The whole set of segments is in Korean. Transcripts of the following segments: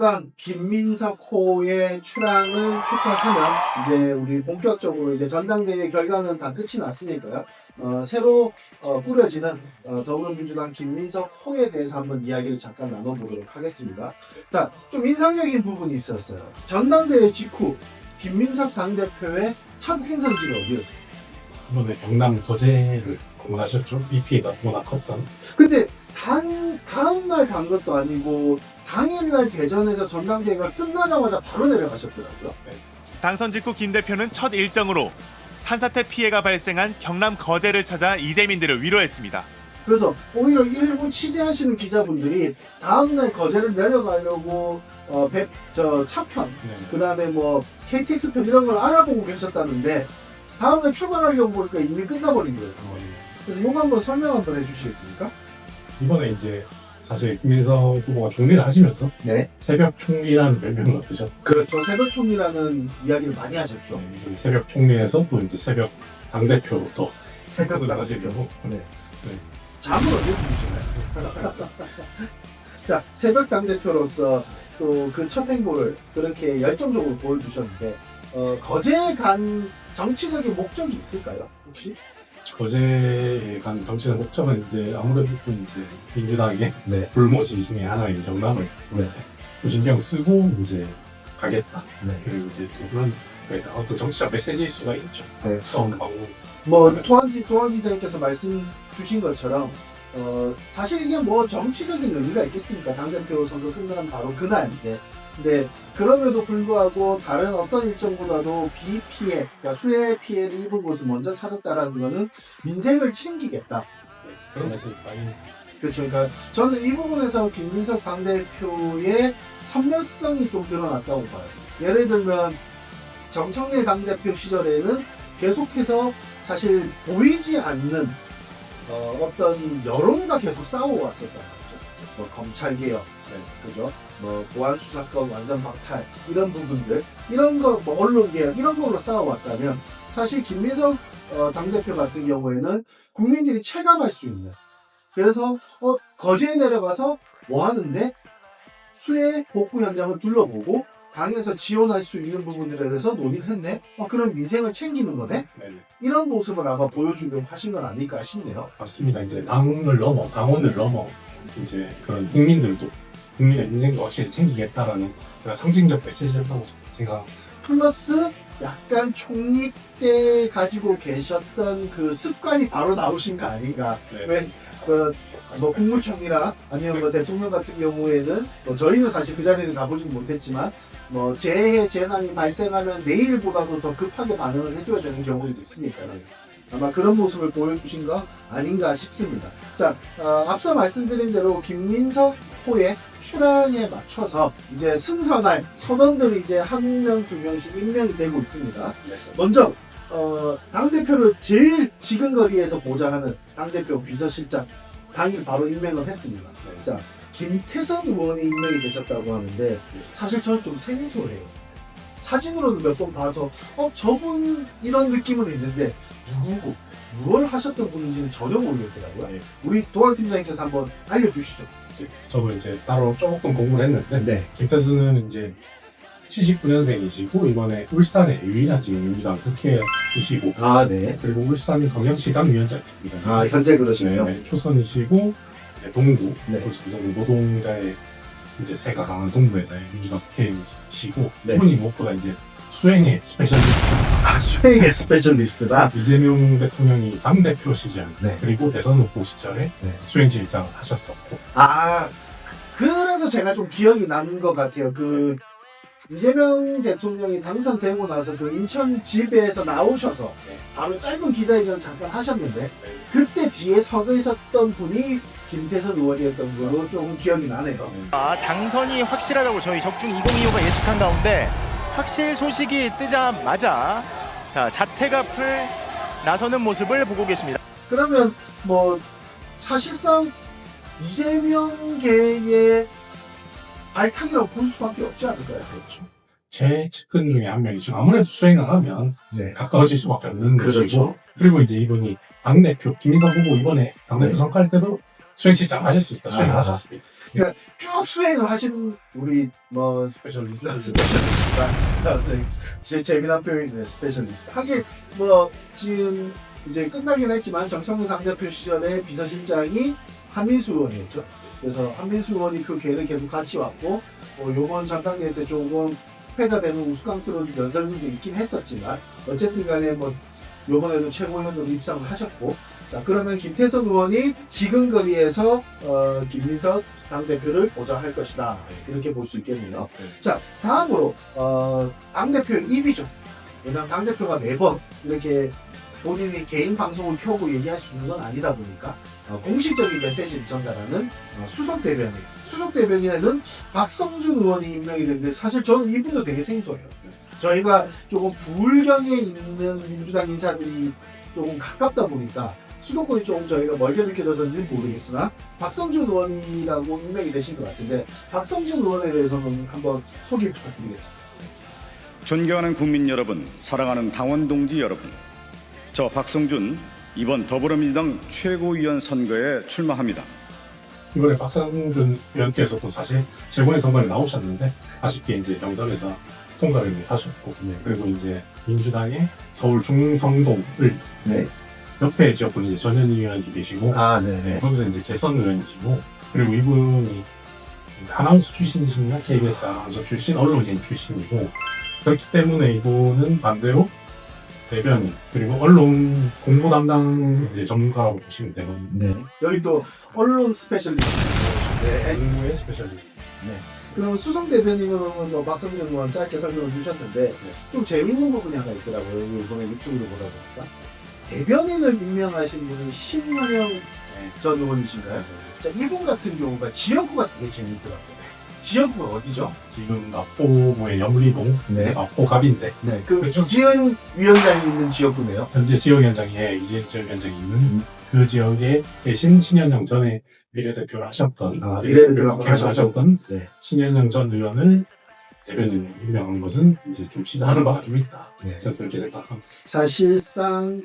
더불어민주당 김민석 호의 출항을 축하하면 이제 우리 본격적으로 이제 전당대회 결과는 다 끝이 났으니까요. 새로 꾸려지는 더불어민주당 김민석 호에 대해서 한번 이야기를 잠깐 나눠보도록 하겠습니다. 일단 좀 인상적인 부분이 있었어요. 전당대회 직후 김민석 당대표의 첫 행선지가 어디였어요? 이번에 경남 거제를 방문하셨죠? 비 피해가 워낙 컸던. 근데 다음날 간 것도 아니고 당일날 대전에서 전당대회가 끝나자마자 바로 내려가셨더라고요. 당선 직후 김 대표는 첫 일정으로 산사태 피해가 발생한 경남 거제를 찾아 이재민들을 위로했습니다. 그래서 오히려 일부 취재하시는 기자분들이 다음날 거제를 내려가려고 차편, 그다음에 뭐 KTX 편 이런 걸 알아보고 계셨다는데 다음날 출발하려고 보니까 이미 끝나버린 거예요, 상황이. 그래서 이거 한번 설명 한번 해주시겠습니까? 이번에 이제 사실 김민석 후보가 총리를 하시면서 네. 새벽 총리라는 별명을 얻으셨죠. 그렇죠. 새벽 총리라는 이야기를 많이 하셨죠. 새벽 총리에서 또 이제 새벽 당대표로 또 새벽 당대표 당대표. 하시려고. 네. 네. 잠을 언제 주무시나요? 자, 새벽 당대표로서 또 그 첫 행보를 그렇게 열정적으로 보여주셨는데 거제에 간 정치적인 목적이 있을까요? 혹시? 거제에 간 정치적 목적은 이제 아무래도 또 이제 민주당의 네. 불모지 중에 하나인 경남을 네. 또 신경 쓰고 이제 가겠다. 네. 그리고 이제 또 그런 어떤 정치적 메시지일 수가 있죠. 네. 가고 뭐 도안지장님께서 말씀 주신 것처럼 사실 이게 뭐 정치적인 의미가 있겠습니까? 당대표 선거 끝난 바로 그날인데. 근데 그럼에도 불구하고 다른 어떤 일정보다도 비 피해, 그러니까 수해 피해를 입은 곳을 먼저 찾았다라는 거는 민생을 챙기겠다. 그런 메시지 많이. 그렇죠. 그러니까 저는 이 부분에서 김민석 당대표의 선명성이 좀 드러났다고 봐요. 예를 들면 정청래 당대표 시절에는 계속해서 사실 보이지 않는 어떤 여론과 계속 싸워왔었단 말이죠. 뭐 검찰개혁, 그죠? 뭐 보안수사권 완전 박탈 이런 부분들, 이런 거 뭐 언론개혁 이런 걸로 싸워왔다면 사실 김민석 당대표 같은 경우에는 국민들이 체감할 수 있는, 그래서 거제에 내려가서 뭐 하는데 수해 복구 현장을 둘러보고 당에서 지원할 수 있는 부분들에 대해서 논의를 했네. 그럼 민생을 챙기는 거네. 네네. 이런 모습을 아마 보여주려고 하신 건 아닐까 싶네요. 맞습니다. 이제 당원을 넘어 이제 그런 국민들도 국민의 민생도 확실히 챙기겠다라는 그런 상징적 메시지라고 생각합니다. 플러스 약간 총리 때 가지고 계셨던 그 습관이 바로 나오신 거 아닌가. 네. 뭐 국무총리나 아니면 뭐 대통령 같은 경우에는 뭐 저희는 사실 그 자리는 가보진 못했지만 뭐 재난이 발생하면 내일보다도 더 급하게 반응을 해줘야 되는 경우도 있으니까요. 아마 그런 모습을 보여주신 거 아닌가 싶습니다. 자, 앞서 말씀드린 대로 김민석 호의 출항에 맞춰서 이제 승선할 선원들이 이제 한 명, 두 명씩 임명이 되고 있습니다. 먼저 당대표를 제일 지근거리에서 보좌하는 당대표 비서실장 당일 바로 임명을 했습니다. 자, 김태선 의원이 임명이 되셨다고 하는데 사실 저는 좀 생소해요. 사진으로는 몇 번 봐서 저분 이런 느낌은 있는데 누구고 무엇을 하셨던 분인지는 전혀 모르겠더라고요. 네. 우리 도안 팀장님께서 한번 알려주시죠. 저도 이제 따로 조금 공부를 했는데 네. 김태수는 이제 79년생이시고 이번에 울산의 유일한 지금 민주당 국회의원이시고 네. 그리고 울산 경영시당 위원장입니다. 현재 그러시네요. 네, 초선이시고 이제 동구, 네. 울산 동구 노동자의 이제 세가 강한 동부에서의 민주당 국회의원이시고 네. 이분이 무엇보다 이제 수행의 스페셜리스트. 수행의 스페셜리스트다. 이재명 대통령이 당대표 시절 네. 그리고 대선 후보 시절에 네. 수행실장을 하셨었고 그래서 제가 좀 기억이 나는 것 같아요. 이재명 대통령이 당선되고 나서 그 인천 집에서 나오셔서 바로 짧은 기자회견 잠깐 하셨는데 그때 뒤에 서 계셨던 분이 김태선 의원이었던 걸로 조금 기억이 나네요. 당선이 확실하다고 저희 적중 2025가 예측한 가운데 확실 소식이 뜨자마자 자택 앞을 나서는 모습을 보고 계십니다. 그러면 뭐 사실상 이재명계의 발탁이라고 볼 수밖에 없지 않을까요? 그렇죠. 제 측근 중에 한 명이죠. 아무래도 수행을 하면 네. 가까워질 수밖에 없는 그렇죠. 것이고 그리고 이제 이분이 당대표 김민석 후보 이번에 당대표 네. 선거할 때도 수행실장 하셨습니다. 수행을 아. 하셨습니다. 그러니까 쭉 수행을 하신 우리 뭐 스페셜리스트. 스페셜리스트가 네, 제 재미난 표현이네 스페셜리스트. 하긴 뭐 지금 이제 끝나긴 했지만 정청래 당대표 시절에 비서실장이 한민수 의원이었죠. 그래서 한민수 의원이 그 기회를 계속 같이 왔고 요번 전당대회 때 조금 패자되는 우스꽝스러운 연설들도 있긴 했었지만 어쨌든 간에 뭐 요번에도 최고위원으로 입상을 하셨고 자 그러면 김태선 의원이 지금 거리에서 김민석 당대표를 보좌할 것이다 이렇게 볼 수 있겠네요. 자 다음으로 당대표 2위죠. 왜냐하면 당대표가 매번 이렇게 본인이 개인 방송을 켜고 얘기할 수 있는 건 아니다 보니까 공식적인 메시지를 전달하는 수석 대변인. 수석 대변인에는 박성준 의원이 임명이 됐는데 사실 저는 이분도 되게 생소해요. 저희가 조금 불경에 있는 민주당 인사들이 조금 가깝다 보니까 수도권이 조금 저희가 멀게 느껴져서인지는 모르겠으나 박성준 의원이라고 임명이 되신 것 같은데 박성준 의원에 대해서는 한번 소개 부탁드리겠습니다. 존경하는 국민 여러분, 사랑하는 당원 동지 여러분, 저 박성준 이번 더불어민주당 최고위원 선거에 출마합니다. 이번에 박성준 의원께서도 사실 최고위 선거에 나오셨는데 아쉽게 이제 경선에서 통과를 하셨고 네. 그리고 이제 민주당의 서울 중성동을 네. 옆에 지역분 이제 전현희 의원이 계시고 아, 네네. 거기서 이제 재선 의원이시고 그리고 이분이 아나운서 출신이시냐 KBS 아나운서 출신 언론인 출신이고 그렇기 때문에 이분은 반대로 대변인 그리고 언론 공보 담당 이제 전문가라고 보시면 되거든요. 네. 여기 또 언론 스페셜리스트. 네. 공부의 스페셜리스트. 그럼 수석 대변인으로는 뭐 박성준 의원 짧게 설명을 주셨는데 좀 재밌는 부분이 하나 있더라고요. 이번에 유튜브를 보다 보니까 대변인을 임명하신 분이 신현영 전 의원이신가요? 자, 이분 같은 경우가 지역구가 되게 재밌더라고요. 지역구가 어디죠? 지금 마포구의 영리동 네. 마포갑인데 네, 그 그렇죠. 이지은 위원장이 있는 지역구네요. 현재 지역위원장이 이재현 지역위원장이 있는 그 지역에 계신 신현영 전에 비례대표를 하셨던 비례대표를 계속 하셨던 네. 신현영 전 의원을 대변인을 임명한 것은 이제 좀 시사하는 바가 좀 있다. 네. 저는 그렇게 생각합니다. 사실상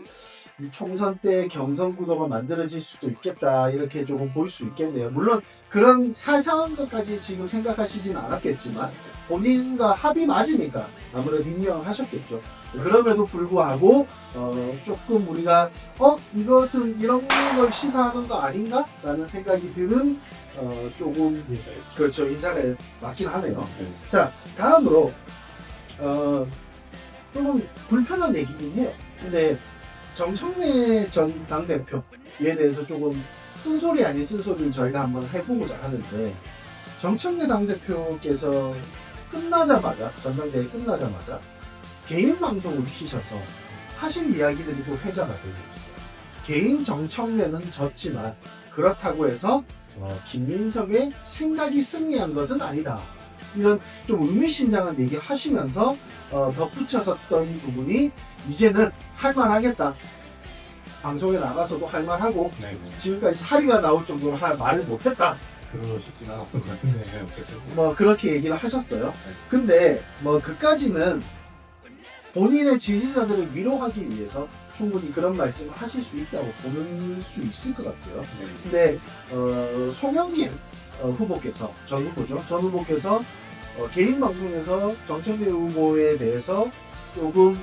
이 총선 때 경선 구도가 만들어질 수도 있겠다 이렇게 조금 볼 수 있겠네요. 물론 그런 사사한 것까지 지금 생각하시진 않았겠지만 본인과 합이 맞으니까 아무래도 임명을 하셨겠죠. 그럼에도 불구하고 조금 우리가 이것은 이런 걸 시사하는 거 아닌가? 라는 생각이 드는 조금 그렇죠 인사가 맞긴 하네요. 자 다음으로 조금 불편한 얘기긴 해요. 근데 정청래 전 당대표에 대해서 조금 쓴소리 아닌 쓴소리를 저희가 한번 해보고자 하는데 정청래 당대표께서 끝나자마자 전당대회 끝나자마자 개인 방송을 키셔서 하신 이야기들이 또 회자가 되고 있어요. 개인 정청래는 졌지만 그렇다고 해서 김민석의 생각이 승리한 것은 아니다. 이런 좀 의미심장한 얘기를 하시면서 덧붙였었던 부분이 이제는 할만하겠다. 방송에 나가서도 할만하고 네. 지금까지 사리가 나올 정도로 할 말을 못했다. 그러시진 않았던 것 같은데 어쨌든 뭐 그렇게 얘기를 하셨어요. 근데 뭐 그까지는 본인의 지지자들을 위로하기 위해서 충분히 그런 말씀을 하실 수 있다고 보는 수 있을 것 같아요. 근데 송영길 후보께서 전 후보죠. 전 후보께서 개인 방송에서 정청래 후보에 대해서 조금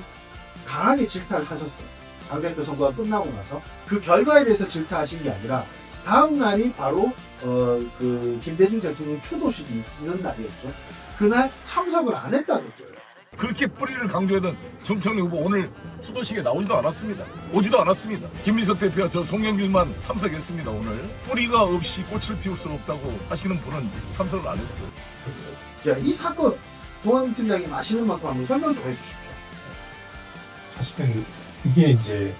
강하게 질타를 하셨어요. 당대표 선거가 끝나고 나서 그 결과에 대해서 질타하신 게 아니라 다음 날이 바로 그 김대중 대통령 추도식이 있는 날이었죠. 그날 참석을 안 했다는 거예요. 그렇게 뿌리를 강조하던 정청래 후보 오늘 추도식에 나오지도 않았습니다. 오지도 않았습니다. 김민석 대표와 저 송영길만 참석했습니다. 오늘 뿌리가 없이 꽃을 피울 수 없다고 하시는 분은 참석을 안 했어요. 자, 이 사건 동안 팀장님 아시는 만큼 한번 설명 좀 해주십시오. 사실은 이게 이제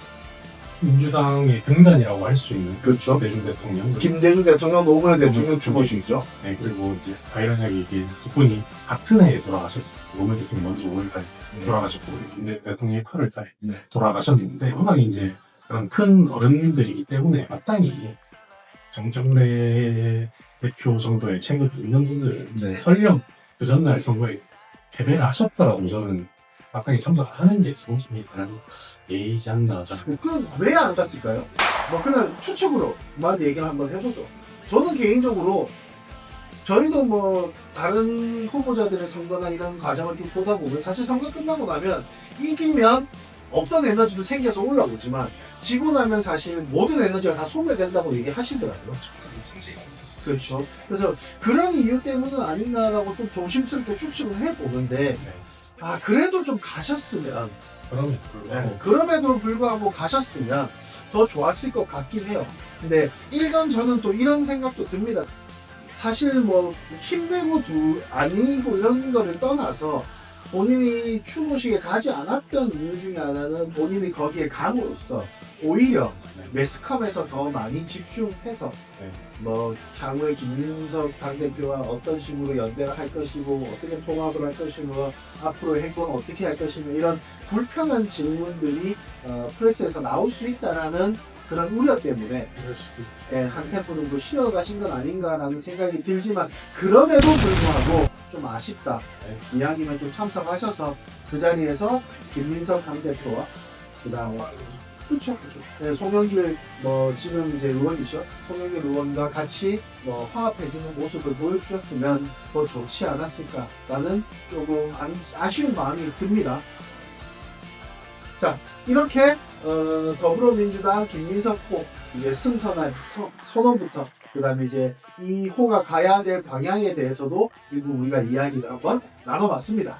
민주당의 근간이라고 할 수 있는 그렇죠. 대중 대통령 김대중 대통령, 노무현 대통령 추모식이죠. 네, 그리고 이제 아이러니하게 이게 두 분이 같은 해에 돌아가셨어요. 노무현 대통령 먼저 5월달에 돌아가셨고 김대중 대통령이 8월달에 네. 돌아가셨는데 워낙 이제 그런 큰 어른들이기 때문에 마땅히 정청래 대표 정도의 체급이 있는 분들 네. 설령 그 전날 선거에 패배를 하셨더라도 저는 마땅히 참석하는 게 기본적인 예의지 않나 저는. 그럼 왜 안 갔을까요? 뭐 그냥 추측으로만 얘기를 한번 해보죠. 저는 개인적으로 저희도 뭐 다른 후보자들의 선거나 이런 과정을 쭉 보다 보면 사실 선거 끝나고 나면 이기면 없던 에너지도 생겨서 올라오지만 지고 나면 사실 모든 에너지가 다 소멸된다고 얘기하시더라고요. 그렇죠. 그래서 그런 이유 때문은 아닌가라고 좀 조심스럽게 추측을 해보는데 아 그래도 좀 가셨으면 그럼에도 불구하고 가셨으면 더 좋았을 것 같긴 해요. 근데 일간 저는 또 이런 생각도 듭니다. 사실 뭐 힘들고 아니고 이런 거를 떠나서 본인이 추모식에 가지 않았던 이유 중에 하나는 본인이 거기에 감으로써 오히려 매스컴에서 더 많이 집중해서 뭐 향후에 김민석 당대표와 어떤 식으로 연대를 할 것이고 어떻게 통합을 할 것이고 앞으로의 행보는 어떻게 할 것이며 이런 불편한 질문들이 프레스에서 나올 수 있다라는 그런 우려 때문에 한 템포 정도 쉬어가신 건 아닌가라는 생각이 들지만 그럼에도 불구하고 좀 아쉽다. 이왕이면 좀 참석하셔서 그 자리에서 김민석 당대표와 그 다음에 그렇죠. 네, 송영길 뭐 지금 이제 의원이죠. 송영길 의원과 같이 뭐 화합해주는 모습을 보여주셨으면 더 좋지 않았을까라는 조금 아쉬운 마음이 듭니다. 자 이렇게 더불어민주당 김민석 호 이제 승선할 선언부터 그 다음에 이제 이 호가 가야 될 방향에 대해서도 일부 우리가 이야기를 한번 나눠봤습니다.